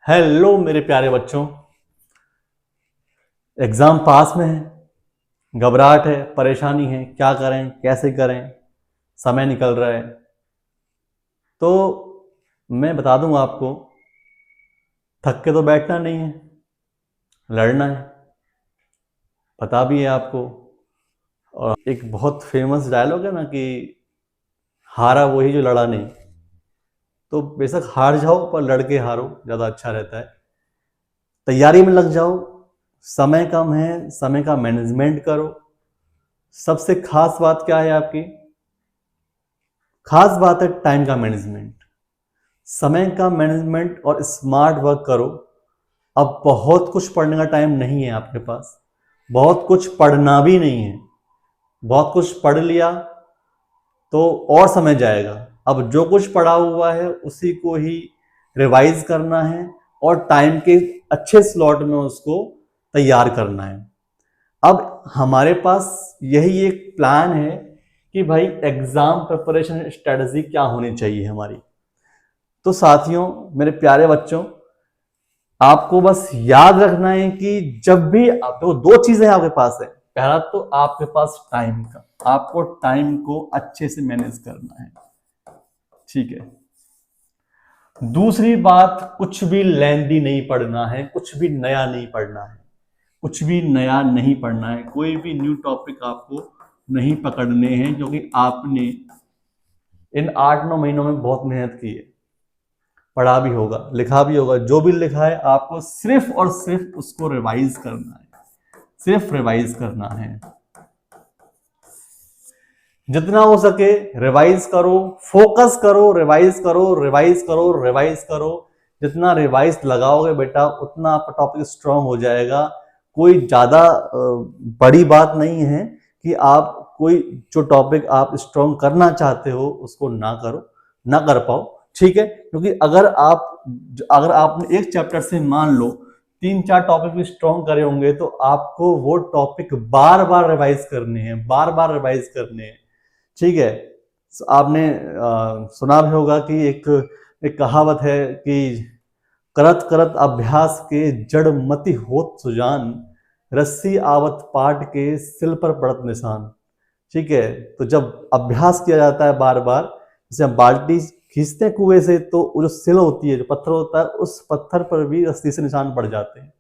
Hello मेरे प्यारे बच्चों। एग्जाम पास में है, घबराहट है, परेशानी है, क्या करें कैसे करें, समय निकल रहा है। तो मैं बता दूंगा आपको, थक के तो बैठना नहीं है, लड़ना है। पता भी है आपको, और एक बहुत फेमस डायलॉग है ना कि हारा वही जो लड़ा नहीं। तो बेशक हार जाओ पर लड़के हारो, ज़्यादा अच्छा रहता है। तैयारी में लग जाओ, समय कम है, समय का मैनेजमेंट करो। सबसे खास बात क्या है आपकी? खास बात है टाइम का मैनेजमेंट। समय का मैनेजमेंट और स्मार्ट वर्क करो। अब बहुत कुछ पढ़ने का टाइम नहीं है आपके पास, बहुत कुछ पढ़ना भी नहीं है। बहुत कुछ पढ़ लिया तो और समय जाएगा। अब जो कुछ पढ़ा हुआ है उसी को ही रिवाइज करना है और टाइम के अच्छे स्लॉट में उसको तैयार करना है। अब हमारे पास यही एक प्लान है कि भाई एग्जाम प्रिपरेशन स्ट्रेटजी क्या होनी चाहिए हमारी। तो साथियों, मेरे प्यारे बच्चों, आपको बस याद रखना है कि जब भी आप तो दो चीजें आपके पास है। पहला तो आपके पास टाइम का, आपको टाइम को अच्छे से मैनेज करना है, ठीक है। दूसरी बात, कुछ भी लेंदी नहीं पढ़ना है, कुछ भी नया नहीं पढ़ना है, कुछ भी नया नहीं पढ़ना है। कोई भी न्यू टॉपिक आपको नहीं पकड़ने हैं, क्योंकि आपने इन 8-9 महीनों में बहुत मेहनत की है, पढ़ा भी होगा, लिखा भी होगा। जो भी लिखा है आपको सिर्फ और सिर्फ उसको रिवाइज करना है, सिर्फ रिवाइज करना है। जितना हो सके रिवाइज करो, फोकस करो, रिवाइज करो, रिवाइज करो, रिवाइज करो। जितना रिवाइज लगाओगे बेटा उतना आपका टॉपिक स्ट्रांग हो जाएगा। कोई ज्यादा बड़ी बात नहीं है कि आप कोई जो टॉपिक आप स्ट्रांग करना चाहते हो उसको ना करो, ना कर पाओ, ठीक है। क्योंकि अगर आपने एक चैप्टर से मान लो 3-4 टॉपिक भी स्ट्रांग करे होंगे तो आपको वो टॉपिक बार बार रिवाइज करने हैं, बार बार रिवाइज करने हैं, ठीक है। आपने सुना भी होगा कि एक कहावत है कि करत करत अभ्यास के जड़ मति होत सुजान, रस्सी आवत पाट के सिल पर पड़त निशान, ठीक है। तो जब अभ्यास किया जाता है बार बार, जैसे हम बाल्टी खींचते हैं कुएं से तो वो जो सिल होती है, जो पत्थर होता है, उस पत्थर पर भी रस्सी से निशान पड़ जाते हैं।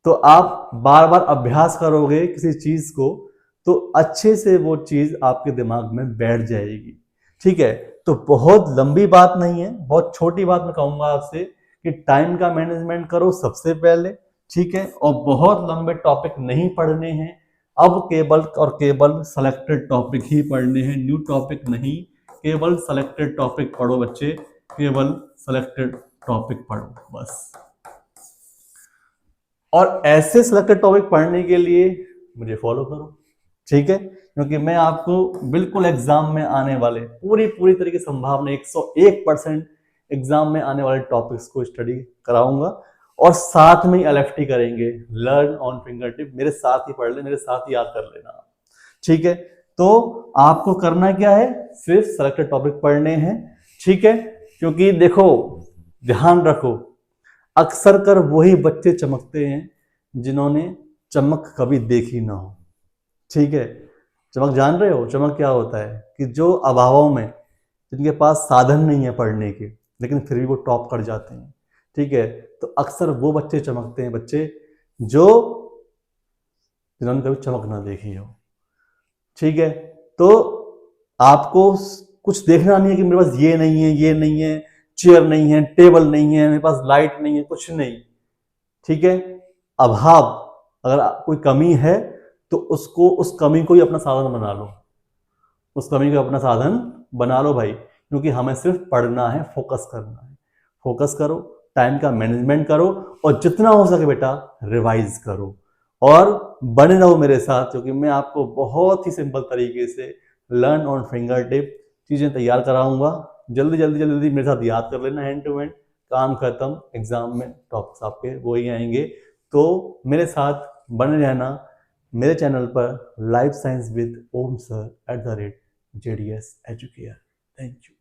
तो आप बार बार अभ्यास करोगे किसी चीज को तो अच्छे से वो चीज आपके दिमाग में बैठ जाएगी, ठीक है। तो बहुत लंबी बात नहीं है, बहुत छोटी बात मैं कहूंगा आपसे कि टाइम का मैनेजमेंट करो सबसे पहले, ठीक है। और बहुत लंबे टॉपिक नहीं पढ़ने हैं, अब केवल और केवल सेलेक्टेड टॉपिक ही पढ़ने हैं, न्यू टॉपिक नहीं। केवल सेलेक्टेड टॉपिक पढ़ो बच्चे, केवल सेलेक्टेड टॉपिक पढ़ो बस। और ऐसे सिलेक्टेड टॉपिक पढ़ने के लिए मुझे फॉलो करो, ठीक है। क्योंकि मैं आपको बिल्कुल एग्जाम में आने वाले पूरी पूरी तरीके संभावना 101% एग्जाम में आने वाले टॉपिक्स को स्टडी कराऊंगा। और साथ में एलएफटी करेंगे, लर्न ऑन फिंगर टिप। मेरे साथ ही पढ़ ले, मेरे साथ ही याद कर लेना, ठीक है। तो आपको करना क्या है, सिर्फ सेलेक्टेड टॉपिक पढ़ने हैं, ठीक है। क्योंकि देखो, ध्यान रखो, अक्सर कर वही बच्चे चमकते हैं जिन्होंने चमक कभी देखी ना हो, ठीक है। चमक जान रहे हो? चमक क्या होता है कि जो अभावों में, जिनके पास साधन नहीं है पढ़ने के, लेकिन फिर भी वो टॉप कर जाते हैं, ठीक है। तो अक्सर वो बच्चे चमकते हैं, बच्चे जो जिन्होंने कभी चमक ना देखी हो, ठीक है। तो आपको कुछ देखना नहीं है कि मेरे पास ये नहीं है, ये नहीं है, चेयर नहीं है, टेबल नहीं है, मेरे पास लाइट नहीं है, कुछ नहीं, ठीक है। अभाव, अगर कोई कमी है तो उसको, उस कमी को ही अपना साधन बना लो, उस कमी को अपना साधन बना लो भाई। क्योंकि हमें सिर्फ पढ़ना है, फोकस करना है। फोकस करो, टाइम का मैनेजमेंट करो और जितना हो सके बेटा रिवाइज करो और बने रहो मेरे साथ, क्योंकि मैं आपको बहुत ही सिंपल तरीके से लर्न ऑन फिंगर टिप चीजें तैयार कराऊंगा। जल्दी जल्दी जल्दी जल्दी मेरे साथ याद कर लेना, हैंड टू हैंड काम खत्म, एग्जाम में टॉपिक्स आपके वो ही आएंगे। तो मेरे साथ बने रहना मेरे चैनल पर, life science with Om sir @JDS educare. Thank you.